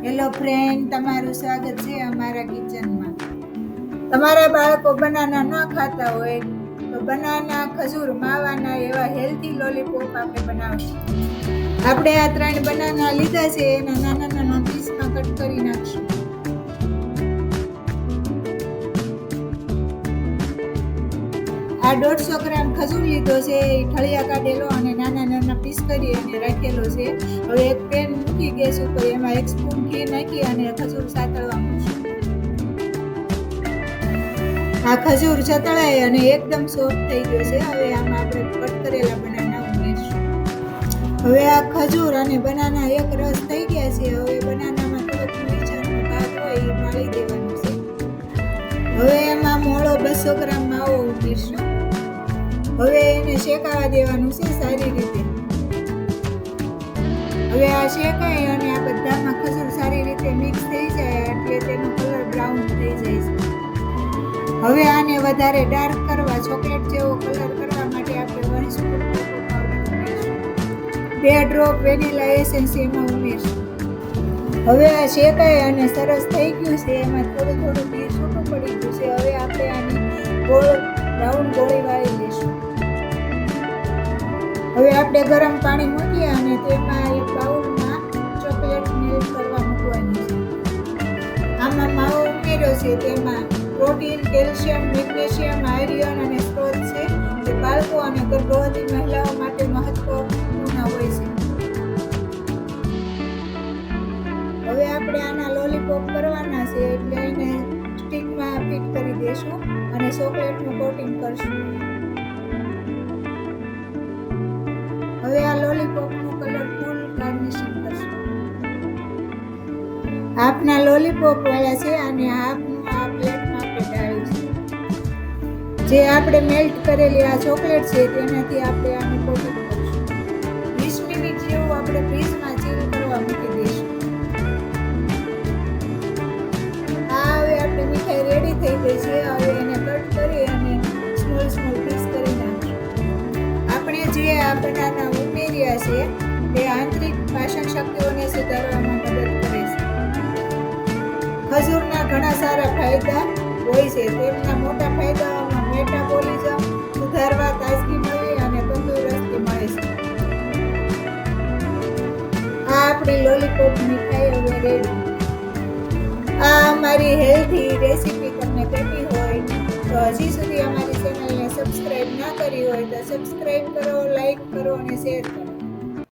Hello friend, તમારું સ્વાગત છે અમારા કિચનમાં. તમારા બાળકો બનાના ન ખાતા હોય તો બનાના, ખજૂર, માવાના એવા હેલ્ધી લોલીપોપ આપણે બનાવશું. આપણે આ 3 બનાના લીધા છે, એના નાના નાના પીસમાં કટ કરી નાખશું. આ 150 ગ્રામ ખજૂર લીધો છે, એ ઠળિયા કાઢેલો અને નાના નાના પીસ કરી અને રાખેલો છે. હવે એક પેન મૂકી ગેસ ઉપર, એમાં 1 સ્પૂન ઘી નાખી અને ખજૂર સાતળવા મૂકશું. આ ખજૂર સતળાય અને એકદમ સોફ્ટ થઈ ગયો છે. હવે આમાં આપણે કટ કરેલા બનાના ઉમેરશું. હવે આ ખજૂર અને બનાના એક રસ થઈ ગયા છે. હવે બનાનામાં થોડોક મીઠાનો ભાગ હોય એ પાળી દેવાનો છે. હવે એમાં મોળો 200 ગ્રામ માવો ઉમેરશું. હવે એને શેકાવા દેવાનું છે સારી રીતે. હવે આ શેકાય અને આ બધામાં ખજૂર સારી રીતે મિક્સ થઈ જાય એટલે તેનો કલર બ્રાઉન થઈ જાય છે. હવે આને વધારે ડાર્ક કરવા, ચોકલેટ જેવો કલર કરવા માટે આપણે 1 સ્પૂન કોકો પાવડર ઉમેરશું. 2 ડ્રોપ વેનીલા એસેન્સ એમાં ઉમેરશું. હવે આ શેકાય અને સરસ થઈ ગયું છે. એમાં થોડું થોડું ઘી છૂટું પડી ગયું છે. હવે આપણે આની ગોળ રાઉન્ડ ગોળી વાળી લઈશું. હવે આપણે ગરમ પાણી મૂકી અને તેમાં એક બાઉલમાં ચોકલેટ મેલ્ટ કરવા મૂકવાની છે. આમાં માવો ઉમેર્યો છે. તેમાં પ્રોટીન, કેલ્શિયમ, મેગ્નેશિયમ, આયર્ન અને સ્ત્રોત છે, જે બાળકો અને ગર્ભવતી મહિલાઓ માટે મહત્વપૂર્ણ હોય છે. હવે આપણે આના લોલીપોપ કરવાના છે એટલે એને સ્ટીકમાં ફિટ કરી દેશું અને ચોકલેટનું કોટિંગ કરશું. હવે આ લોલીપોપનું કલરફુલ ગાર્નિશિંગ કરશું. હાફના લોલીપોપ વાળા છે અને હાફનું આ પ્લેટમાં આપણે ડાળીશું. જે આપણે મેલ્ટ કરેલી આ ચોકલેટ છે તેનાથી આપણે આને કોટિંગ કરીશું. 20 મિનિટ જેવું આપણે ફ્રીઝમાં ચીલ કરવા મૂકી દઈશું. હવે આપણે મીઠાઈ રેડી થઈ ગઈ છે. હવે એને કટ કરી અને સ્મોલ પીસ કરી નાખીશું. આપણે જે આ બનાના ઉમેર્યા છે તે આંતરિક પાચન શક્તિઓને સુધારવામાં મદદ કરે છે. ખજૂરના ઘણા સારા ફાયદા હોય છે. તેમના મોટા ફાયદાઓમાં મેટાબોલિઝમ સુધારવા, તાજગી મળે અને તંદુરસ્તી મળે છે. આ આપણી લોલીપોપ મીઠાઈ હવે રેડી. આ અમારી હેલ્ધી રેસીપી તમને ગમી હોય તો હજી સુધી અમારી ચેનલને સબસ્ક્રાઈબ ના કરી હોય તો સબસ્ક્રાઈબ કરો, લાઈક કરો અને શેર કરો.